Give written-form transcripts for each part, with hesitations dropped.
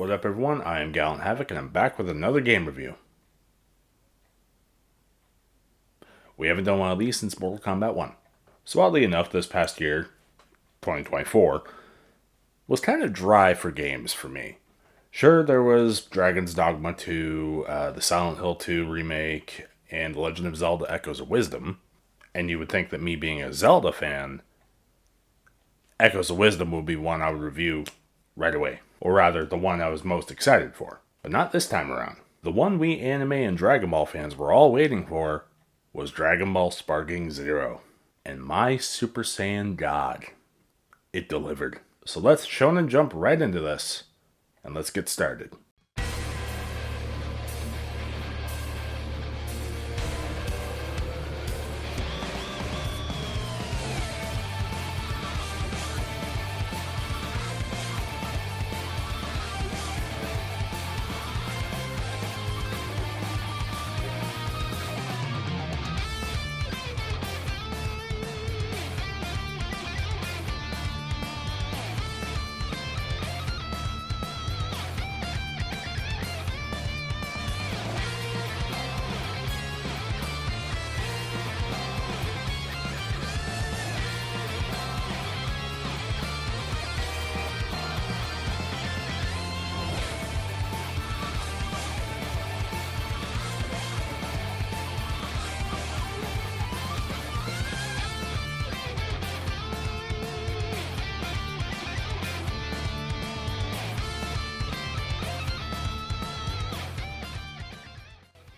What up everyone, I am Gallant Havoc and I'm back with another game review. We haven't done one of these since Mortal Kombat 1. So oddly enough, this past year, 2024, was kind of dry for games for me. Sure, there was Dragon's Dogma 2, the Silent Hill 2 remake, and The Legend of Zelda Echoes of Wisdom, and you would think that me being a Zelda fan, Echoes of Wisdom would be one I would review right away. Or rather, the one I was most excited for. But not this time around. The one we anime and Dragon Ball fans were all waiting for was Dragon Ball Sparking Zero. And my Super Saiyan God, it delivered. So let's shonen jump right into this, and let's get started.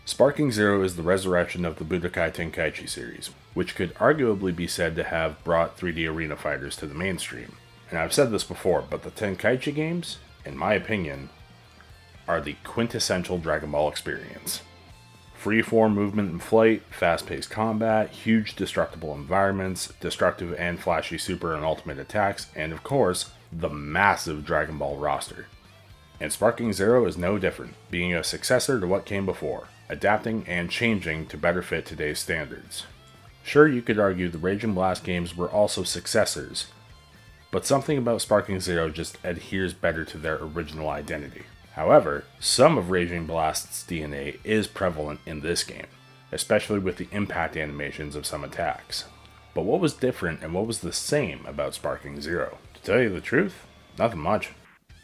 Sparking Zero is the resurrection of the Budokai Tenkaichi series, which could arguably be said to have brought 3D arena fighters to the mainstream. And I've said this before, but the Tenkaichi games, in my opinion, are the quintessential Dragon Ball experience. Freeform movement and flight, fast-paced combat, huge destructible environments, destructive and flashy super and ultimate attacks, and of course, the massive Dragon Ball roster. And Sparking Zero is no different, being a successor to what came before, adapting and changing to better fit today's standards. Sure, you could argue the Rage and Blast games were also successors, but something about Sparking Zero just adheres better to their original identity. However, some of Rage and Blast's DNA is prevalent in this game, especially with the impact animations of some attacks. But what was different and what was the same about Sparking Zero? To tell you the truth, nothing much.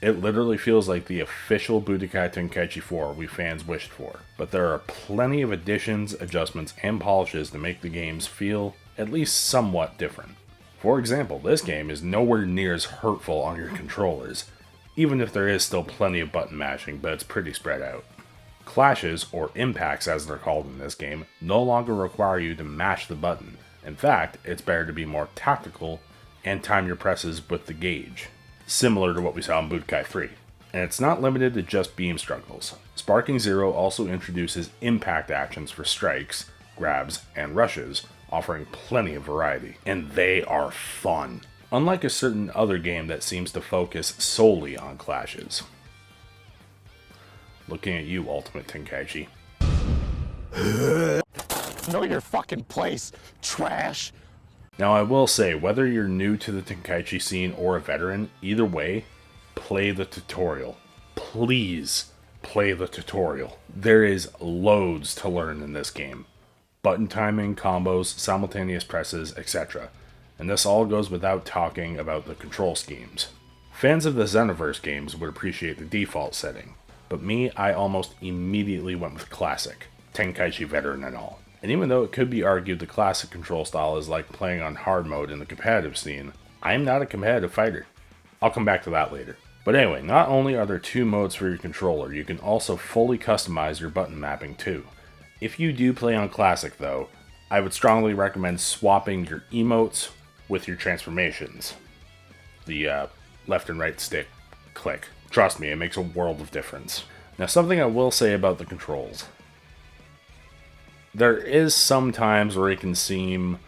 It literally feels like the official Budokai Tenkaichi 4 we fans wished for, but there are plenty of additions, adjustments, and polishes to make the games feel at least somewhat different. For example, this game is nowhere near as hurtful on your controllers, even if there is still plenty of button mashing, but it's pretty spread out. Clashes, or impacts as they're called in this game, no longer require you to mash the button. In fact, it's better to be more tactical and time your presses with the gauge, similar to what we saw in Budokai 3. And it's not limited to just beam struggles. Sparking Zero also introduces impact actions for strikes, grabs, and rushes, offering plenty of variety. And they are fun, unlike a certain other game that seems to focus solely on clashes. Looking at you, Ultimate Tenkaichi. Know your fucking place, trash! Now I will say, whether you're new to the Tenkaichi scene or a veteran, either way, play the tutorial. Please play the tutorial. There is loads to learn in this game. Button timing, combos, simultaneous presses, etc. And this all goes without talking about the control schemes. Fans of the Xenoverse games would appreciate the default setting, but me, I almost immediately went with Classic, Tenkaichi Veteran and all. And even though it could be argued the classic control style is like playing on hard mode in the competitive scene, I am not a competitive fighter. I'll come back to that later. But anyway, not only are there two modes for your controller, you can also fully customize your button mapping too. If you do play on classic though, I would strongly recommend swapping your emotes with your transformations. The left and right stick click. Trust me, it makes a world of difference. Now something I will say about the controls. There is some times where it can seem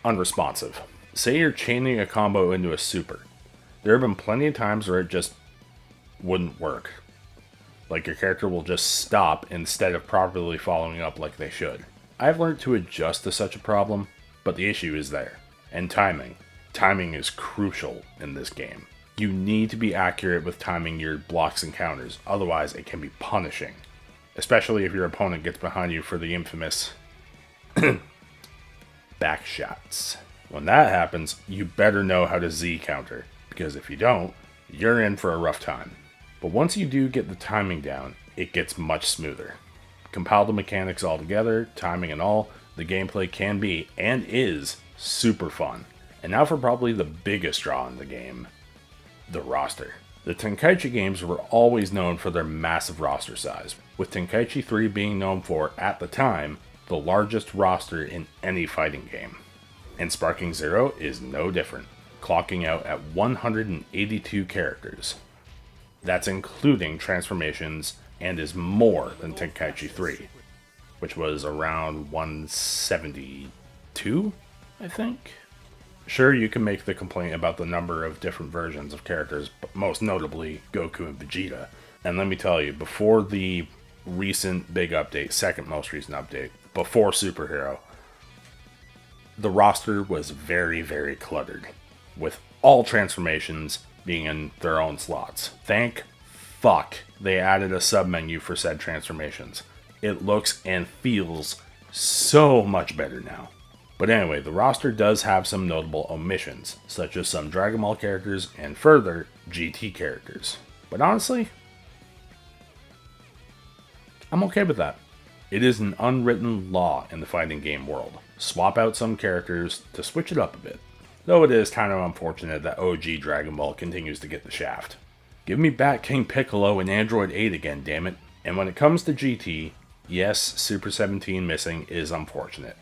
unresponsive. Say you're chaining a combo into a super. There have been plenty of times where it just wouldn't work. Like your character will just stop instead of properly following up like they should. I've learned to adjust to such a problem, but the issue is there. And timing. Timing is crucial in this game. You need to be accurate with timing your blocks and counters, otherwise it can be punishing. Especially if your opponent gets behind you for the infamous back shots. When that happens, you better know how to Z counter, because if you don't, you're in for a rough time. But once you do get the timing down, it gets much smoother. Compile the mechanics all together, timing and all, the gameplay can be, and is, super fun. And now for probably the biggest draw in the game, the roster. The Tenkaichi games were always known for their massive roster size, with Tenkaichi 3 being known for, at the time, the largest roster in any fighting game. And Sparking Zero is no different, clocking out at 182 characters. That's including transformations and is more than Tenkaichi 3, which was around 172, I think? Sure, you can make the complaint about the number of different versions of characters, but most notably Goku and Vegeta. And let me tell you, before the recent big update, second most recent update, before Superhero, the roster was very, very cluttered, with all transformations being in their own slots. Thank fuck they added a submenu for said transformations. It looks and feels so much better now. But anyway, the roster does have some notable omissions, such as some Dragon Ball characters and further GT characters. But honestly, I'm okay with that. It is an unwritten law in the fighting game world. Swap out some characters to switch it up a bit. Though it is kind of unfortunate that OG Dragon Ball continues to get the shaft. Give me back King Piccolo and Android 8 again, dammit. And when it comes to GT, yes, Super 17 missing is unfortunate.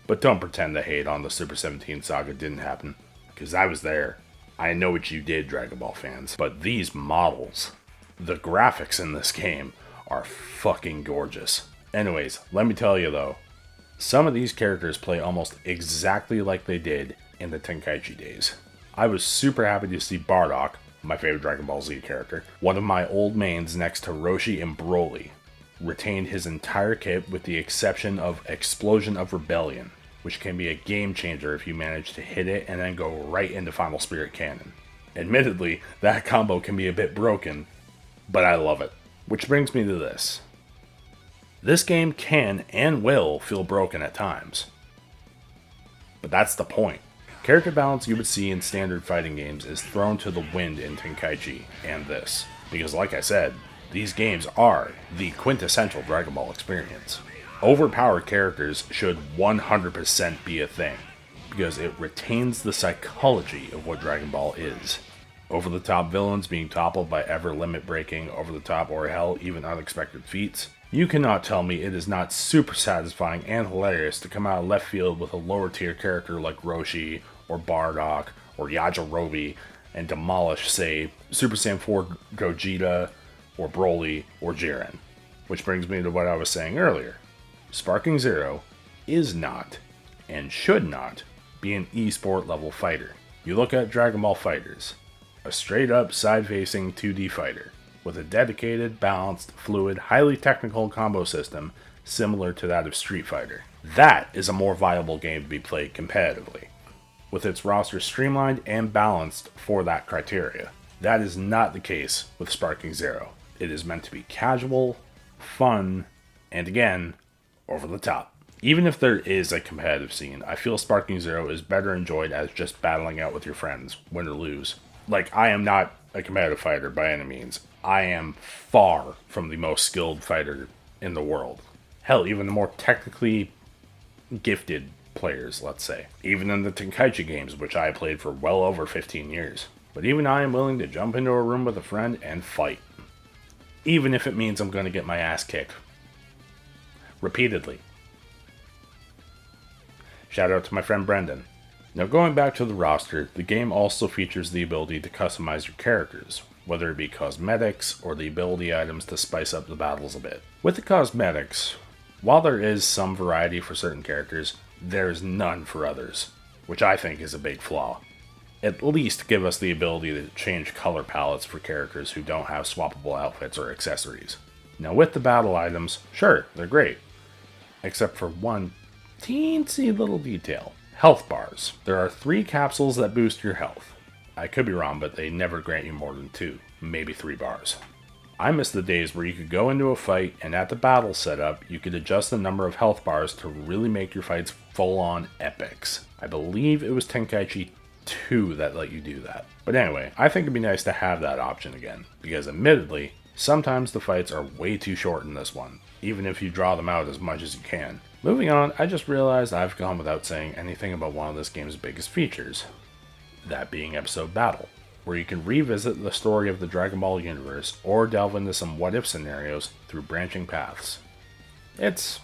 But don't pretend the hate on the Super 17 saga didn't happen, because I was there. I know what you did, Dragon Ball fans. But these models, the graphics in this game, are fucking gorgeous. Anyways, let me tell you though, some of these characters play almost exactly like they did in the Tenkaichi days. I was super happy to see Bardock, my favorite Dragon Ball Z character, one of my old mains next to Roshi and Broly, retained his entire kit with the exception of Explosion of Rebellion, which can be a game changer if you manage to hit it and then go right into Final Spirit Cannon. Admittedly, that combo can be a bit broken, but I love it. Which brings me to this. This game can and will feel broken at times. But that's the point. Character balance you would see in standard fighting games is thrown to the wind in Tenkaichi and this. Because like I said, these games are the quintessential Dragon Ball experience. Overpowered characters should 100% be a thing, because it retains the psychology of what Dragon Ball is. Over-the-top villains being toppled by ever limit-breaking, over-the-top or hell, even unexpected feats. You cannot tell me it is not super satisfying and hilarious to come out of left field with a lower tier character like Roshi, or Bardock, or Yajirobe, and demolish, say, Super Saiyan 4 Gogeta, or Broly, or Jiren. Which brings me to what I was saying earlier. Sparking Zero is not, and should not, be an esport level fighter. You look at Dragon Ball FighterZ, a straight up side-facing 2D fighter, with a dedicated, balanced, fluid, highly technical combo system similar to that of Street Fighter. That is a more viable game to be played competitively, with its roster streamlined and balanced for that criteria. That is not the case with Sparking Zero. It is meant to be casual, fun, and again, over the top. Even if there is a competitive scene, I feel Sparking Zero is better enjoyed as just battling out with your friends, win or lose. Like, I am not a competitive fighter by any means. I am far from the most skilled fighter in the world. Hell, even the more technically gifted players, let's say. Even in the Tenkaichi games, which I played for well over 15 years. But even I am willing to jump into a room with a friend and fight. Even if it means I'm going to get my ass kicked. Repeatedly. Shout out to my friend Brendan. Now going back to the roster, the game also features the ability to customize your characters, whether it be cosmetics or the ability items to spice up the battles a bit. With the cosmetics, while there is some variety for certain characters, there is none for others, which I think is a big flaw. At least give us the ability to change color palettes for characters who don't have swappable outfits or accessories. Now with the battle items, sure, they're great. Except for one teensy little detail. Health bars. There are 3 capsules that boost your health. I could be wrong, but they never grant you more than 2, maybe 3 bars. I miss the days where you could go into a fight and at the battle setup, you could adjust the number of health bars to really make your fights full-on epics. I believe it was Tenkaichi 2 that let you do that. But anyway, I think it'd be nice to have that option again, because admittedly, sometimes the fights are way too short in this one, even if you draw them out as much as you can. Moving on, I just realized I've gone without saying anything about one of this game's biggest features, that being episode battle, where you can revisit the story of the Dragon Ball universe or delve into some what-if scenarios through branching paths. It's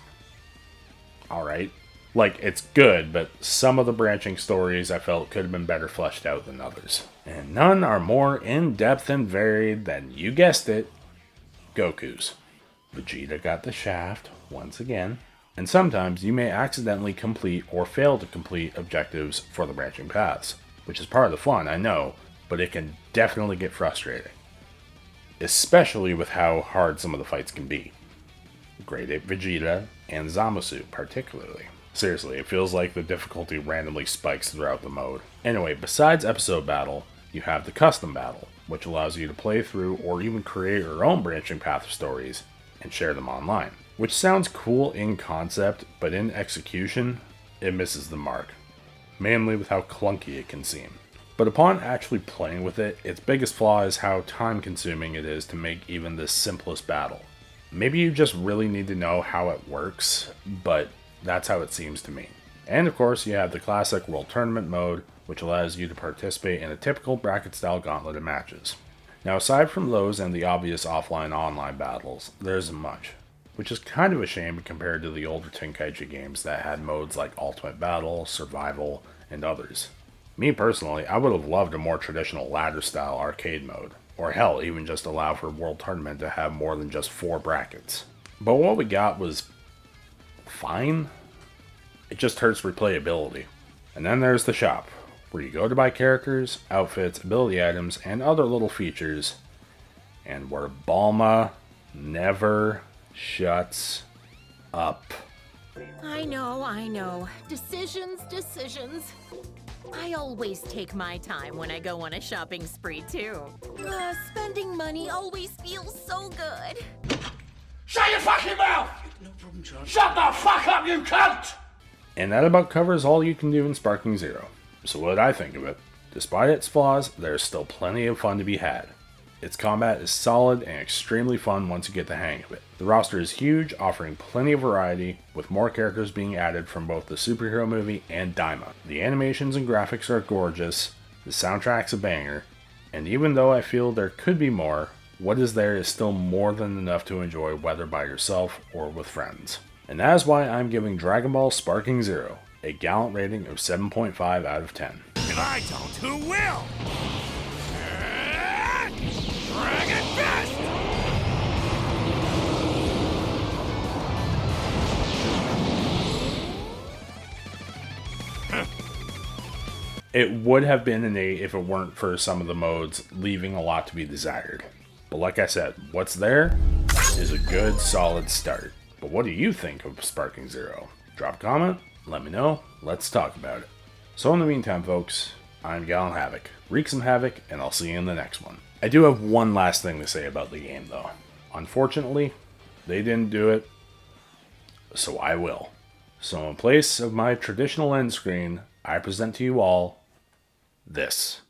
alright. Like, it's good, but some of the branching stories I felt could have been better fleshed out than others. And none are more in-depth and varied than, you guessed it, Goku's. Vegeta got the shaft, once again. And sometimes you may accidentally complete or fail to complete objectives for the branching paths, which is part of the fun, I know, but it can definitely get frustrating. Especially with how hard some of the fights can be. Grade 8 Vegeta and Zamasu particularly. Seriously, it feels like the difficulty randomly spikes throughout the mode. Anyway, besides episode battle, you have the custom battle, which allows you to play through or even create your own branching path stories and share them online. Which sounds cool in concept, but in execution, it misses the mark. Mainly with how clunky it can seem. But upon actually playing with it, its biggest flaw is how time consuming it is to make even the simplest battle. Maybe you just really need to know how it works, but that's how it seems to me. And of course, you have the classic World Tournament mode, which allows you to participate in a typical bracket-style gauntlet of matches. Now, aside from those and the obvious offline-online battles, there isn't much, which is kind of a shame compared to the older Tenkaichi games that had modes like Ultimate Battle, Survival, and others. Me personally, I would have loved a more traditional ladder-style arcade mode, or hell, even just allow for World Tournament to have more than just 4 brackets. But what we got was fine. It just hurts replayability. And then there's the shop, where you go to buy characters, outfits, ability items, and other little features, and where Balma never shuts up. I know. Decisions. I always take my time when I go on a shopping spree, too. Spending money always feels so good. Shut your fucking mouth! No problem, John. Shut the fuck up, you cunt! And that about covers all you can do in Sparking Zero. So what did I think of it? Despite its flaws, there's still plenty of fun to be had. Its combat is solid and extremely fun once you get the hang of it. The roster is huge, offering plenty of variety, with more characters being added from both the superhero movie and Daima. The animations and graphics are gorgeous, the soundtrack's a banger, and even though I feel there could be more, what is there is still more than enough to enjoy whether by yourself or with friends. And that is why I'm giving Dragon Ball Sparking Zero a gallant rating of 7.5 out of 10. If I don't, who will? Dragon Fist! It would have been an 8 if it weren't for some of the modes leaving a lot to be desired. But like I said, what's there is a good, solid start. But what do you think of Sparking Zero? Drop a comment, let me know, let's talk about it. So in the meantime, folks, I'm Gallon HAVOC. Wreak some havoc, and I'll see you in the next one. I do have one last thing to say about the game, though. Unfortunately, they didn't do it, so I will. So in place of my traditional end screen, I present to you all this.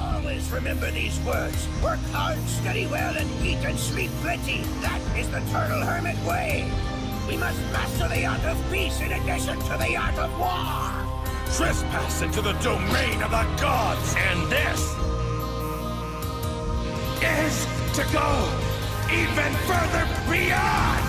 Always remember these words. Work hard, study well, and eat and sleep plenty. That is the Turtle Hermit way. We must master the art of peace in addition to the art of war. Trespass into the domain of the gods, and this is to go even further beyond!